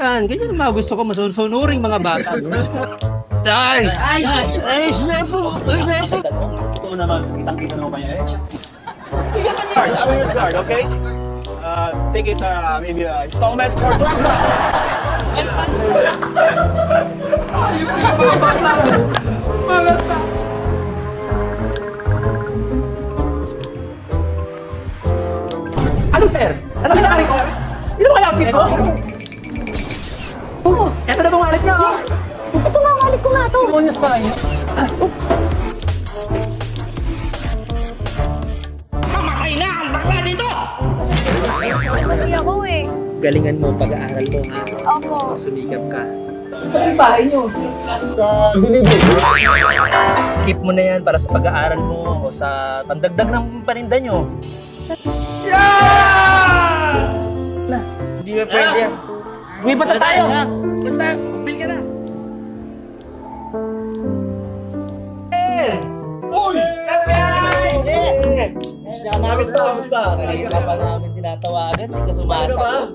Yan, ganyan ang mga gusto ko, masunuring mga bata. Ay! Snepo! Ito naman, kitang-kita naman ba niya eh? Card, I'm your card, okay? Take it, maybe installment for 12 months. Ano, sir? Ano kinakari ko? Hindi mo kaya outfit ko? Oo, eto na bang wallet niya, oh. Ito nga, wallet ko nga to. Bonyos pa kayo. Mamatay na ang bakla dito! Kasi ako eh. Galingan mo pag-aaral mo, ha? Opo. Sumikap ka. Saan yung bahay niyo? Sa Bilibid. Keep mo na yan para sa pag-aaral mo o sa pandagdag ng paninda nyo. Na, hindi ba pwede yan? Lumipat na tayo! Basta, bill ka na! Uy! Kamusta? Hindi ka pa namin tinatawagan, hindi ka sumasagot.